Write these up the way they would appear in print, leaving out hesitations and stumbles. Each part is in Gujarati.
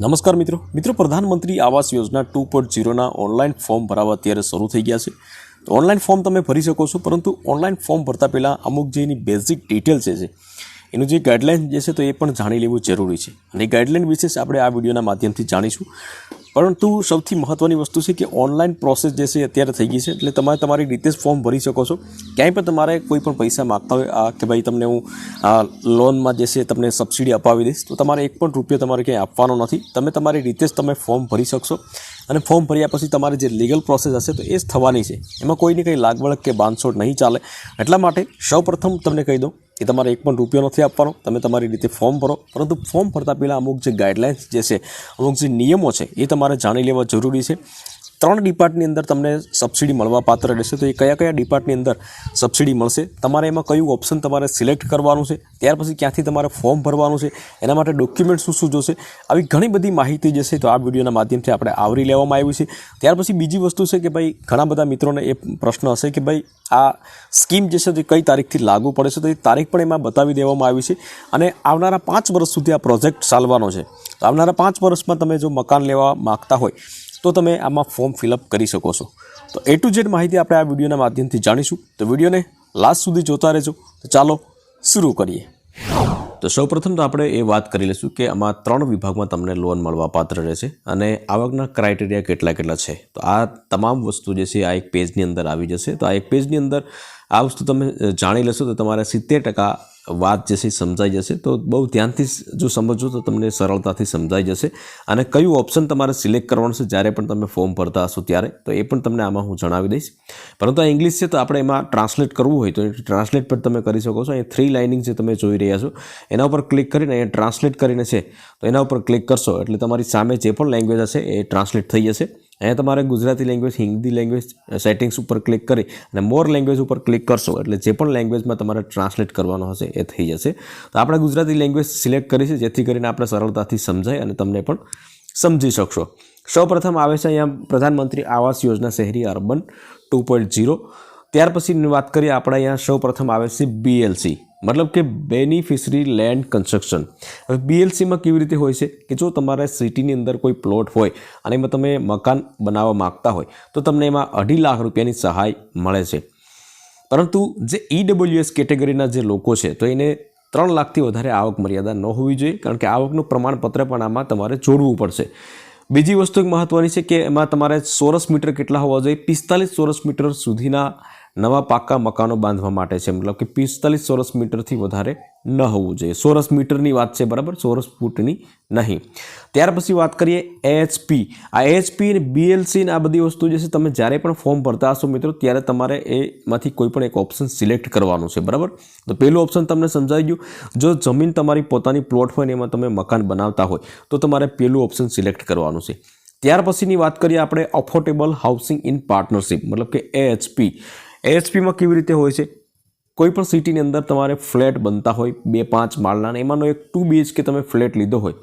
નમસ્કાર મિત્રો પ્રધાનમંત્રી આવાસ યોજના 2.0 ઓનલાઈન ફોર્મ ભરાવા અત્યારે શરૂ થઈ ગયા છે। તો ઓનલાઈન ફોર્મ તમે ભરી શકો છો, પરંતુ ઓનલાઈન ફોર્મ ભરતા પહેલાં અમુક જે એની બેઝિક ડિટેલ્સ છે એનું જે ગાઈડલાઇન જે છે તો એ પણ જાણી લેવું જરૂરી છે, અને એ ગાઈડલાઇન વિશે આપણે આ વિડીયોના માધ્યમથી જાણીશું। પરંતુ સૌથી મહત્ત્વની વસ્તુ છે કે ઓનલાઈન પ્રોસેસ જે છે અત્યારે થઈ ગઈ છે, એટલે તમારે તમારી રીતે જ ફોર્મ ભરી શકો છો। ક્યાંય પણ તમારે કોઈ પણ પૈસા માગતા હોય કે ભાઈ તમને હું લોનમાં જે છે તમને સબસિડી અપાવી દઈશ, તો તમારે એક પણ રૂપિયો તમારે ક્યાંય આપવાનો નથી। તમે તમારી રીતે જ તમે ફોર્મ ભરી શકશો, અને ફોર્મ ભર્યા પછી તમારી જે લીગલ પ્રોસેસ હશે તો એ જ થવાની છે, એમાં કોઈની કંઈ લાગવળગ કે બાંધછોડ નહીં ચાલે। એટલા માટે સૌપ્રથમ તમને કહી દઉં કે તમારે એક પણ રૂપિયો નથી આપવાનો, તમે તમારી રીતે ફોર્મ ભરો। પરંતુ ફોર્મ ભરતા પહેલાં અમુક જે ગાઈડલાઇન્સ જે છે, અમુક જે નિયમો છે એ તમારે જાણી લેવા જરૂરી છે। 3 ડિપાર્ટની અંદર તમને સબસિડી મળવા પાત્ર રહેશે, તો એ કયા કયા ડિપાર્ટની અંદર સબસિડી મળશે, તમારે એમાં કયું ઓપ્શન તમારે સિલેક્ટ કરવાનું છે, ત્યાર પછી ક્યાંથી તમારે ફોર્મ ભરવાનું છે, એના માટે ડોક્યુમેન્ટ શું જોશે, આવી ઘણી બધી માહિતી જે છે તો આ વિડીયોના માધ્યમથી આપણે આવરી લેવામાં આવી છે। ત્યાર પછી બીજી વસ્તુ છે કે ભાઈ ઘણા બધા મિત્રોને એ પ્રશ્ન હશે કે ભાઈ આ સ્કીમ જે છે તે કઈ તારીખથી લાગુ પડે છે, તો એ તારીખ પણ એમાં બતાવી દેવામાં આવી છે, અને આવનારા 5 વર્ષ સુધી આ પ્રોજેક્ટ ચાલવાનો છે। તો આવનારા 5 વર્ષમાં તમે જો મકાન લેવા માગતા હોય તો તમે આમાં ફોર્મ ફિલઅપ કરી શકો છો। તો A to Z માહિતી આપણે આ વિડીયોના માધ્યમથી જાણીશું, તો વિડીયોને લાસ્ટ સુધી જોતા રહેજો। તો ચાલો શરૂ કરીએ। તો સૌપ્રથમ તો આપણે એ વાત કરી લઈશું કે આમાં 3 વિભાગમાં તમને લોન મળવા પાત્ર રહેશે, અને આવકના ક્રાઇટેરિયા કેટલા છે, તો આ તમામ વસ્તુ જે છે આ એક પેજની અંદર આવી જશે। તો આ એક પેજની અંદર આ વસ્તુ તમે જાણી લેશો તો તમારે 70% વાત જે છે સમજાઈ જશે। તો બહુ ધ્યાનથી જો સમજો તો તમને સરળતાથી સમજાઈ જશે, અને કયું ઓપ્શન તમારે સિલેક્ટ કરવાનું છે જ્યારે પણ તમે ફોર્મ ભરતા હશો ત્યારે, તો એ પણ તમને આમાં હું જણાવી દઈશ। પરંતુ આ ઇંગ્લિશ છે, તો આપણે એમાં ટ્રાન્સલેટ કરવું હોય તો ટ્રાન્સલેટ પણ તમે કરી શકો છો। અહીં 3 લાઇનિંગ જે તમે જોઈ રહ્યા છો એના ઉપર ક્લિક કરીને અહીંયા ટ્રાન્સલેટ કરીને છે તો એના ઉપર ક્લિક કરશો એટલે તમારી સામે જે પણ લેંગ્વેજ હશે એ ટ્રાન્સલેટ થઈ જશે। અહીંયા તમારે Gujarati language, Hindi language settings ઉપર ક્લિક કરી અને મોર લેંગ્વેજ ઉપર ક્લિક કરશો એટલે જે પણ લેંગ્વેજમાં તમારે ટ્રાન્સલેટ કરવાનો હશે એ થઈ જશે। તો આપણે ગુજરાતી લેંગ્વેજ સિલેક્ટ કરી છે, જેથી કરીને આપણે સરળતાથી સમજાય અને તમને પણ સમજી શકશો। સૌપ્રથમ આવે છે અહીંયા પ્રધાનમંત્રી આવાસ યોજના શહેરી અર્બન 2.0। ત્યાર પછીની વાત કરીએ આપણે અહીંયા સૌપ્રથમ આવે છે BLC, મતલબ કે બેનિફિશરી લેન્ડ કન્સ્ટ્રક્શન। હવે BLCમાં કેવી રીતે હોય છે કે જો તમારે સિટીની અંદર કોઈ પ્લોટ હોય અને એમાં તમે મકાન બનાવવા માગતા હોય તો તમને એમાં 2.5 લાખ રૂપિયાની સહાય મળે છે। પરંતુ જે EWS કેટેગરીના જે લોકો છે તો એને 3 લાખથી વધારે આવક મર્યાદા ન હોવી જોઈએ, કારણ કે આવકનું પ્રમાણપત્ર પણ આમાં તમારે જોડવું પડશે। બીજી વસ્તુ એક મહત્વની છે કે એમાં તમારે ચોરસ મીટર કેટલા હોવા જોઈએ, 45 ચોરસ મીટર સુધીના નવા પાકા મકાનો બાંધવા માટે છે, મતલબ કે 45 ચોરસ મીટરથી વધારે ન હોવું જોઈએ। ચોરસ મીટરની વાત છે, બરાબર, ચોરસ ફૂટની નહીં। ત્યાર પછી વાત કરીએ AHP। આ AHP અને BLC ને આ બધી વસ્તુ જે છે તમે જ્યારે પણ ફોર્મ ભરતા હશો મિત્રો ત્યારે તમારે એમાંથી કોઈ પણ એક ઓપ્શન સિલેક્ટ કરવાનું છે, બરાબર। તો પહેલું ઓપ્શન તમને સમજાઈ ગયું, જો જમીન તમારી પોતાની પ્લોટ હોય ને એમાં તમે મકાન બનાવતા હોય તો તમારે પહેલું ઓપ્શન સિલેક્ટ કરવાનું છે। ત્યાર પછીની વાત કરીએ આપણે અફોર્ડેબલ હાઉસિંગ ઇન પાર્ટનરશિપ, મતલબ કે AHP। AHPમાં કેવી રીતે હોય છે, કોઈ પણ સિટીની અંદર તમારે ફ્લેટ બનતા હોય 2-5 માળના, એમાંનો એક 2 BHK તમે ફ્લેટ લીધો હોય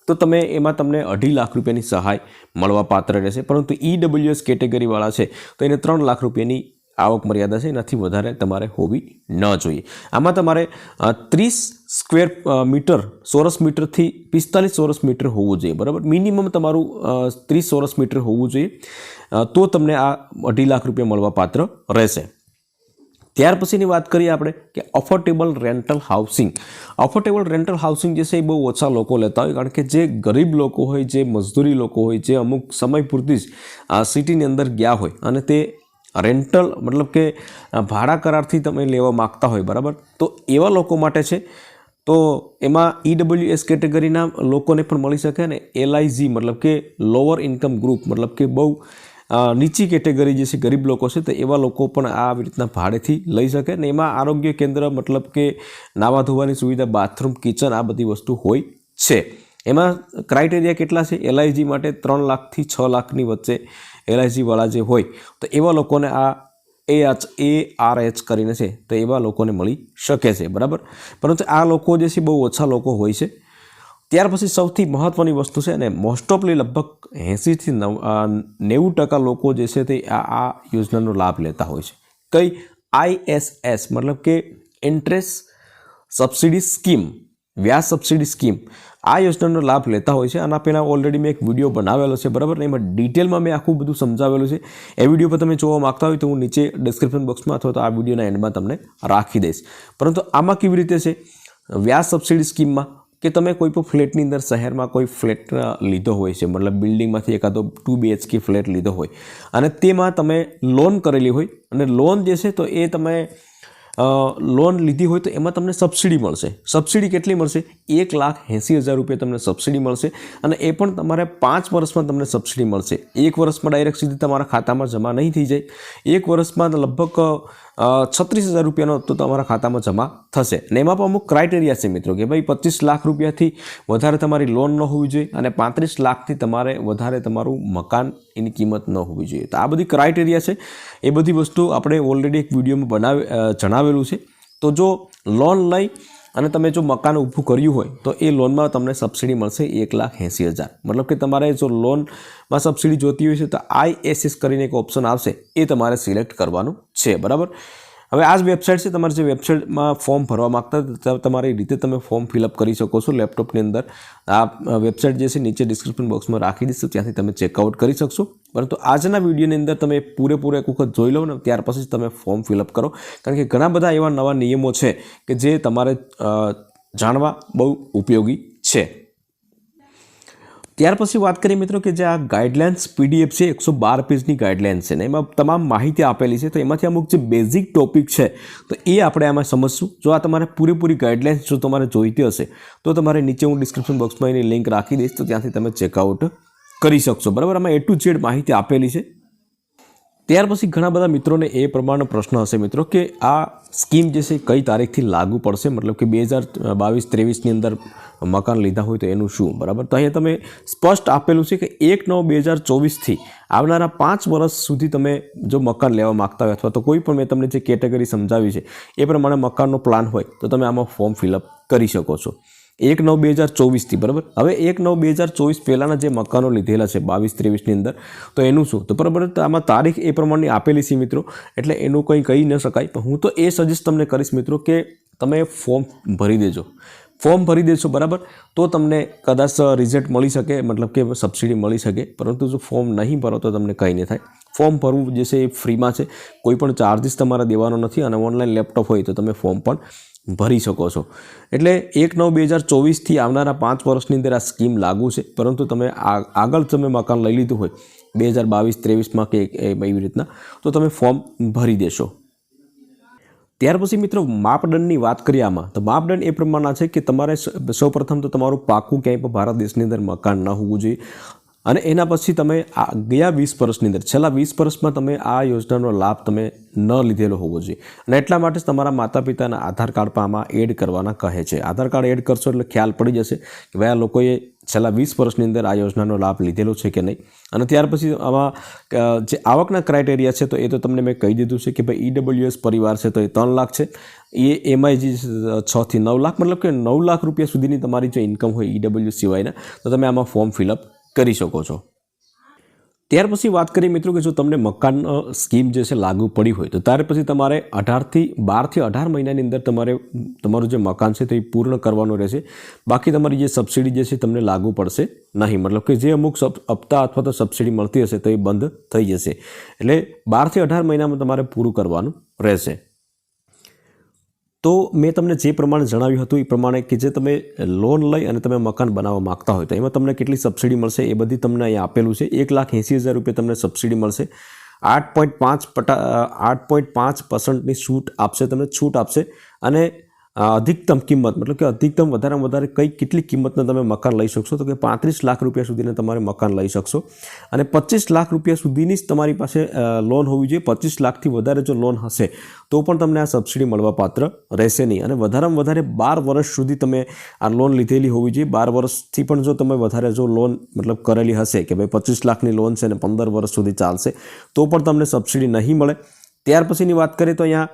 તો તમે એમાં તમને 2.5 લાખ રૂપિયાની સહાય મળવા પાત્ર રહેશે। પરંતુ EWS કેટેગરીવાળા છે તો એને 3 લાખ રૂપિયાની આવક મર્યાદા છે, એનાથી વધારે તમારે હોવી ન જોઈએ। આમાં તમારે 30 સ્ક્વેર મીટર ચોરસ મીટરથી 45 ચોરસ મીટર હોવું જોઈએ, બરાબર। મિનિમમ તમારું 30 ચોરસ મીટર હોવું જોઈએ, તો તમને આ 2.5 લાખ રૂપિયા મળવા પાત્ર રહેશે। ત્યાર પછીની વાત કરીએ આપણે કે affordable rental housing. Affordable rental housing જે છે એ બહુ ઓછા લોકો લેતા હોય, કારણ કે જે ગરીબ લોકો હોય, જે મજદૂરી લોકો હોય, જે અમુક સમય પૂરતી જ સિટીની અંદર ગયા હોય અને તે રેન્ટલ મતલબ કે ભાડા કરારથી તમે લેવા માગતા હોય, બરાબર, તો એવા લોકો માટે છે। તો એમાં EWS કેટેગરીના લોકોને પણ મળી શકે, અને LIG મતલબ કે લોઅર ઇન્કમ ગ્રુપ, મતલબ કે બહુ નીચી કેટેગરી જે છે ગરીબ લોકો છે તો એવા લોકો પણ આવી રીતના ભાડેથી લઈ શકે। ને એમાં આરોગ્ય કેન્દ્ર, મતલબ કે નાવા ધોવાની સુવિધા, બાથરૂમ, કિચન, આ બધી વસ્તુ હોય છે। એમાં ક્રાઇટેરિયા કેટલા છે, LIG માટે 3 લાખથી 6 લાખની વચ્ચે LIG વાળા જે હોય તો એવા લોકોને આ ARH કરીને છે તો એવા લોકોને મળી શકે છે, બરાબર। પરંતુ આ લોકો જે છે બહુ ઓછા લોકો હોય છે। ત્યાર પછી સૌથી મહત્વની વસ્તુ છે, અને મોસ્ટ ઓફલી લગભગ 80થી 90% લોકો જે છે તે આ યોજનાનો લાભ લેતા હોય છે। કઈ ISS મતલબ કે ઇન્ટરેસ્ટ સબસિડી સ્કીમ, વ્યાજ સબસિડી સ્કીમ। આ યોજનાનો લાભ લેતા હોય છે. આના પહેલાં ઓલરેડી મેં એક વિડીયો બનાવેલો છે, બરાબર, એમાં ડિટેલમાં મેં આખું બધું સમજાવેલું છે. એ વિડીયો પર તમે જોવા માગતા હોય તો હું નીચે ડિસ્ક્રિપ્શન બોક્સમાં અથવા તો આ વિડીયોના એન્ડમાં તમને રાખી દઈશ. પરંતુ આમાં કેવી રીતે છે, વ્યાજ સબસિડી સ્કીમમાં કે તમે કોઈ પણ ફ્લેટની અંદર શહેરમાં કોઈ ફ્લેટ લીધો હોય છે, મતલબ બિલ્ડિંગમાંથી એકાદો 2 BHK ફ્લેટ લીધો હોય અને તેમાં તમે લોન કરેલી હોય અને લોન જે છે તો એ તમે લોન લીધી હોય તો એમાં તમને સબસિડી મળશે. સબસિડી કેટલી મળશે? 1,80,000 રૂપિયા તમને સબસિડી મળશે અને એ પણ તમારે 5 વર્ષમાં તમને સબસિડી મળશે. 1 વર્ષમાં ડાયરેક્ટ સીધી તમારા ખાતામાં જમા નહીં થઈ જાય. 1 વર્ષમાં લગભગ 36,000 રૂપિયાનો હપ્તો તમારા ખાતામાં જમા થશે. અને એમાં પણ અમુક ક્રાઇટેરિયા છે મિત્રો કે ભાઈ 25 લાખ રૂપિયાથી વધારે તમારી લોન ન હોવી જોઈએ અને 35 લાખથી તમારે વધારે તમારું મકાન એની કિંમત ન હોવી જોઈએ. તો આ બધી ક્રાઇટેરિયા છે. એ બધી વસ્તુ આપણે ઓલરેડી એક વિડીયોમાં જણાવેલું છે. તો જો લોન લઈ અને તમે જો મકાન ઊભું કર્યું હોય તો એ લોનમાં તમને સબસિડી મળશે 1,80,000. મતલબ કે તમારે જો લોનમાં સબસિડી જોતી હોય છે તો ISS કરીને એક ઓપ્શન આવશે, એ તમારે સિલેક્ટ કરવાનું છે, બરાબર. હવે આ જ વેબસાઇટ છે. તમારે જે વેબસાઇટમાં ફોર્મ ભરવા માગતા તમારી રીતે તમે ફોર્મ ફિલઅપ કરી શકો છો લેપટોપની અંદર. આ વેબસાઇટ જે છે નીચે ડિસ્ક્રિપ્શન બોક્સમાં રાખી દઈશું, ત્યાંથી તમે ચેકઆઉટ કરી શકશો. પરંતુ આજના વિડીયોની અંદર તમે પૂરેપૂરો એક વખત જોઈ લો ને ત્યાર પછી તમે ફોર્મ ફિલઅપ કરો, કારણ કે ઘણા બધા એવા નવા નિયમો છે કે જે તમારે જાણવા બહુ ઉપયોગી છે. ત્યાર પછી વાત કરીએ મિત્રો કે જે આ ગાઈડલાઇન્સ PDF છે 112 પેજની ગાઈડલાઇન્સ છે ને એમાં તમામ માહિતી આપેલી છે. તો એમાંથી અમુક જે બેઝિક ટોપિક છે તો એ આપણે આમાં સમજશું. જો આ તમારે પૂરેપૂરી ગાઈડલાઇન્સ જો તમારે જોઈતી હશે તો તમારે નીચે હું ડિસ્ક્રિપ્શન બોક્સમાં એની લિંક રાખી દઈશ, તો ત્યાંથી તમે ચેકઆઉટ કરી શકશો, બરાબર. આમાં A to Z માહિતી આપેલી છે. ત્યાર પછી ઘણા બધા મિત્રોને એ પ્રમાણનો પ્રશ્ન હશે મિત્રો કે આ સ્કીમ જે છે કઈ તારીખથી લાગુ પડશે, મતલબ કે 2022-23ની અંદર મકાન લીધા હોય તો એનું શું, બરાબર. તો અહીંયા તમે સ્પષ્ટ આપેલું છે કે 1/9/2024થી આવનારા 5 વર્ષ સુધી તમે જો મકાન લેવા માગતા હોય અથવા તો કોઈ પણ મેં તમને જે કેટેગરી સમજાવી છે એ પ્રમાણે મકાનનો પ્લાન હોય તો તમે આમાં ફોર્મ ફિલઅપ કરી શકો છો 1/9/2024થી, બરાબર. હવે 1/9/2024 પહેલાંના જે મકાનો લીધેલા છે 22-23ની અંદર તો એનું શું, તો બરાબર આમાં તારીખ એ પ્રમાણની આપેલી છે મિત્રો, એટલે એનું કંઈ કહી ન શકાય. પણ હું તો એ સજેસ્ટ તમને કરીશ મિત્રો કે તમે ફોર્મ ભરી દેજો. ફોર્મ ભરી દેશો, બરાબર, તો તમને કદાચ રિઝલ્ટ મળી શકે, મતલબ કે સબસિડી મળી શકે. પરંતુ જો ફોર્મ નહીં ભરો તો તમને કંઈ નહીં થાય. ફોર્મ ભરવું જે છે એ ફ્રીમાં છે, કોઈ પણ ચાર્જિસ તમારે દેવાનો નથી અને ઓનલાઈન લેપટોપ હોય તો તમે ફોર્મ પણ ભરી શકો છો. એટલે 1/9/2024થી આવનારા 5 વર્ષની અંદર આ સ્કીમ લાગુ છે. પરંતુ તમે આગળ તમે મકાન લઈ લીધું હોય 2022-23માં કે એવી રીતના તો તમે ફોર્મ ભરી દેશો. ત્યાર પછી મિત્રો માપદંડની વાત કરીએ આમાં, તો માપદંડ એ પ્રમાણના છે કે તમારે સૌપ્રથમ તો તમારું પાકું ક્યાંય પણ ભારત દેશની અંદર મકાન ન હોવું જોઈએ અને એના પછી તમે ગયા 20 વર્ષની અંદર છેલ્લા 20 વર્ષમાં તમે આ યોજનાનો લાભ તમે ન લીધેલો હોવો જોઈએ. અને એટલા માટે જ તમારા માતા પિતાના આધાર કાર્ડ પણ આમાં એડ કરવાના કહે છે. આધાર કાર્ડ એડ કરશો એટલે ખ્યાલ પડી જશે કે ભાઈ આ લોકોએ છેલ્લા 20 વર્ષની અંદર આ યોજનાનો લાભ લીધેલો છે કે નહીં. અને ત્યાર પછી આમાં જે આવકના ક્રાઇટેરિયા છે તો એ તો તમને મેં કહી દીધું છે કે ભાઈ EWS પરિવાર છે તો એ 3 લાખ છે. એમાંય જે 6 થી 9 લાખ, મતલબ કે 9 લાખ રૂપિયા સુધીની તમારી જો ઇન્કમ હોય EWS સિવાયના તો તમે આમાં ફોર્મ ફિલઅપ કરી શકો છો. ત્યાર પછી વાત કરીએ મિત્રો કે જો તમને મકાન સ્કીમ જે છે લાગુ પડી હોય તો ત્યાર પછી તમારે 12 થી 18 મહિનાની અંદર તમારું જે મકાન છે તે પૂર્ણ કરવાનું રહેશે. બાકી તમારી જે સબસિડી જે છે તમને લાગુ પડશે નહીં, મતલબ કે જે અમુક હપ્તા અથવા તો સબસિડી મળતી હશે તો એ બંધ થઈ જશે. એટલે 12 થી 18 મહિનામાં તમારે પૂરું કરવાનું રહેશે. તો મેં તમને જે પ્રમાણે જણાવ્યું હતું એ પ્રમાણે કે જે તમે લોન લઈ અને તમે મકાન બનાવવા માગતા હોય તો એમાં તમને કેટલી સબસિડી મળશે એ બધી તમને અહીંયા આપેલું છે. 1,80,000 રૂપિયા તમને સબસિડી મળશે. 8.5% છૂટ આપશે, તમને છૂટ આપશે. અને અધિકતમ કિંમત, મતલબ કે અધિકતમ વધારેમાં વધારે કેટલી કિંમતના તમે મકાન લઈ શકશો તો કે 35 લાખ રૂપિયા સુધીના તમારે મકાન લઈ શકશો. અને 25 લાખ રૂપિયા સુધીની જ તમારી પાસે લોન હોવી જોઈએ. 25 લાખથી વધારે જો લોન હશે તો પણ તમને આ સબસિડી મળવા પાત્ર રહેશે નહીં. અને વધારેમાં વધારે 12 વર્ષ સુધી તમે આ લોન લીધેલી હોવી જોઈએ. 12 વર્ષથી પણ જો તમે વધારે જો લોન મતલબ કરેલી હશે કે ભાઈ 25 લાખની લોન છે અને 15 વર્ષ સુધી ચાલશે તો પણ તમને સબસિડી નહીં મળે. ત્યાર પછીની વાત કરીએ તો અહીંયા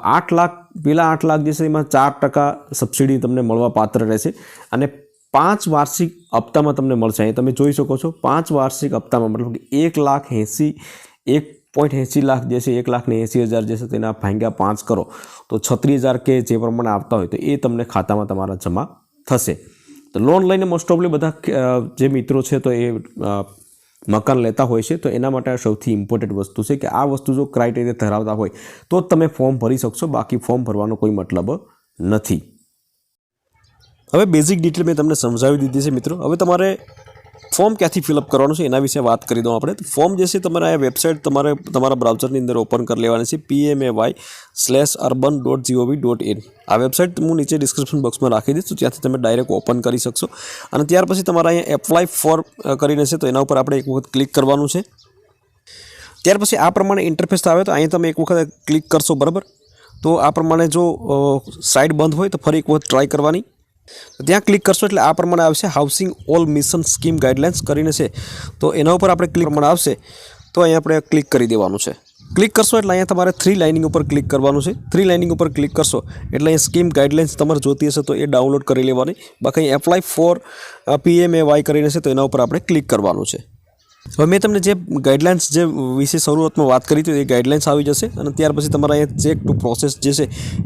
8 લાખ પેલા 8 લાખ જે છે એમાં 4% સબસિડી તમને મળવા પાત્ર રહેશે. અને 5 વાર્ષિક હપ્તામાં તમને મળશે. અહીં તમે જોઈ શકો છો 5 વાર્ષિક હપ્તામાં, મતલબ કે 1,80,000 લાખ જે છે 1,80,000 જે છે તેના ભાગ્યા 5 કરો તો 36,000 કે જે પ્રમાણે આવતા હોય તો એ તમને ખાતામાં તમારા જમા થશે. તો લોન લઈને મોસ્ટ ઓફલી બધા જે મિત્રો છે તો એ મકાન લેતા હોય છે, તો એના માટે આ સૌથી ઇમ્પોર્ટન્ટ વસ્તુ છે કે આ વસ્તુ જો ક્રાઇટેરિયા ધરાવતા હોય તો જ તમે ફોર્મ ભરી શકશો, બાકી ફોર્મ ભરવાનો કોઈ મતલબ નથી. હવે બેઝિક ડિટેલ મેં તમને સમજાવી દીધી છે મિત્રો. હવે તમારે ફોર્મ ક્યાંથી ફિલઅપ કરવાનું છે એના વિશે વાત કરી દઉં આપણે. ફોર્મ જે છે તમારે આ વેબસાઇટ તમારા બ્રાઉઝરની અંદર ઓપન કરી લેવાની છે, pmay/urban.gov.in. આ વેબસાઇટ હું નીચે ડિસ્ક્રિપ્શન બોક્સમાં રાખી દઈશ, તો ત્યાંથી તમે ડાયરેક્ટ ઓપન કરી શકશો. અને ત્યાર પછી તમારે અહીંયા એપ્લાય ફોર કરીને છે તો એના ઉપર આપણે એક વખત ક્લિક કરવાનું છે. ત્યાર પછી આ પ્રમાણે ઇન્ટરફેસ આવે તો અહીં તમે એક વખત ક્લિક કરશો, બરાબર. તો આ પ્રમાણે જો સાઇટ બંધ હોય તો ફરી એક વખત ટ્રાય કરવાની. ત્યાં ક્લિક કરશો એટલે આ પ્રમાણે આવશે housing all mission scheme guidelines કરીને છે, તો એના ઉપર આપણે ક્લિક પ્રમાણે આવશે તો અહીંયા આપણે ક્લિક કરી દેવાનું છે. ક્લિક કરશો એટલે અહીંયા તમારે 3 લાઇનિંગ ઉપર ક્લિક કરવાનું છે. 3 લાઇનિંગ ઉપર ક્લિક કરશો એટલે અહીંયા સ્કીમ ગાઈડલાઇન્સ તમારે જોતી હશે તો એ ડાઉનલોડ કરી લેવાની. બાકી એપ્લાય ફોર PMAY કરીને છે તો એના ઉપર આપણે ક્લિક કરવાનું છે. હવે મેં તમને જે ગાઈડલાઇન્સ જે વિશે શરૂઆતમાં વાત કરી હતી એ ગાઈડલાઇન્સ આવી જશે અને ત્યાર પછી તમારે અહીંયા ચેક ટુ પ્રોસેસ જે છે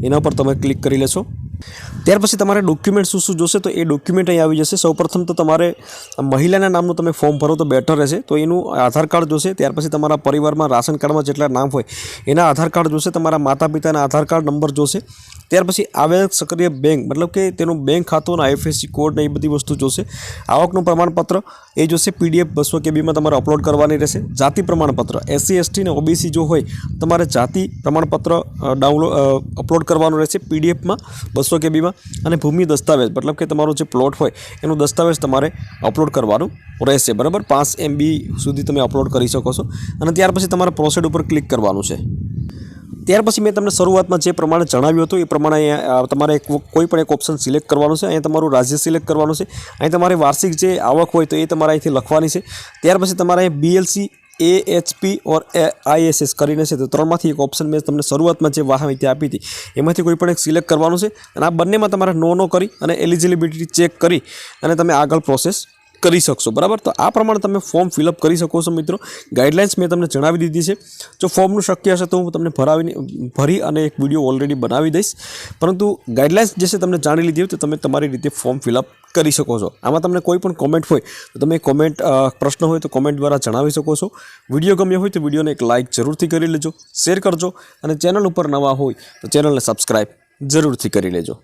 એના ઉપર તમે ક્લિક કરી લેશો. ત્યાર પછી તમારે ડોક્યુમેન્ટ શું જોશે તો એ ડોક્યુમેન્ટ અહીં આવી જશે. સૌપ્રથમ તો તમારે મહિલાના નામનું તમે ફોર્મ ભરો તો બેટર રહેશે, તો એનું આધાર કાર્ડ જોશે. ત્યાર પછી તમારા પરિવારમાં રાશન કાર્ડમાં જેટલા નામ હોય એના આધાર કાર્ડ જોશે. તમારા માતા પિતાના આધાર કાર્ડ નંબર જોશે. ત્યાર પછી આવેલ સક્રિય બેંક મતલબ કે તેનું બેંક ખાતું અને IFSC કોડ ને એ બધી વસ્તુ જોશે. આવકનું પ્રમાણપત્ર એ જોશે, PDF 200 KBમાં તમારે અપલોડ કરવાની રહેશે. જાતિ પ્રમાણપત્ર SC ST ને OBC જો હોય તમારે જાતિ પ્રમાણપત્ર અપલોડ કરવાનું રહેશે PDFમાં 200 KBમાં. અને ભૂમિ દસ્તાવેજ મતલબ કે તમારો જે પ્લોટ હોય એનું દસ્તાવેજ તમારે અપલોડ કરવાનું રહેશે, બરાબર. 5 MB સુધી તમે અપલોડ કરી શકો છો. અને ત્યાર પછી તમારે પ્રોસેડ ઉપર ક્લિક કરવાનું છે. ત્યાર પછી મેં તમને શરૂઆતમાં જે પ્રમાણે જણાવ્યું હતું એ પ્રમાણે તમારે કોઈ પણ એક ઓપ્શન સિલેક્ટ કરવાનું છે. અહીંયા તમારું રાજ્ય સિલેક્ટ કરવાનું છે. અહીં તમારી વાર્ષિક જે આવક હોય તો એ તમારે અહીંથી લખવાની છે. ત્યાર પછી તમારે BLC AHP ઓર ISS કરીને છે તો 3માંથી એક ઓપ્શન મેં તમને શરૂઆતમાં જે માહિતી આપી હતી એમાંથી કોઈ પણ એક સિલેક્ટ કરવાનું છે. અને આ બંનેમાં તમારે નો કરી અને એલિજિબિલિટી ચેક કરી અને તમે આગળ પ્રોસેસ કરી શકશો, બરાબર. તો આ પ્રમાણે તમે ફોર્મ ફિલઅપ કરી શકો છો મિત્રો. ગાઈડલાઇન્સ મેં તમને જણાવી દીધી છે. જો ફોર્મનું શક્ય હશે તો હું તમને ભરી અને એક વિડીયો ઓલરેડી બનાવી દઈશ, પરંતુ ગાઈડલાઇન્સ જે છે તમને જાણી લીધી હોય તો તમે તમારી રીતે ફોર્મ ફિલઅપ કરી શકો છો. આમાં તમને કોઈ પણ કોમેન્ટ હોય તો તમે પ્રશ્ન હોય તો કોમેન્ટ દ્વારા જણાવી શકો છો. વિડીયો ગમ્યો હોય તો વિડીયોને એક લાઇક જરૂરથી કરી લેજો, શેર કરજો અને ચેનલ ઉપર નવા હોય તો ચેનલને સબસ્ક્રાઈબ જરૂરથી કરી લેજો.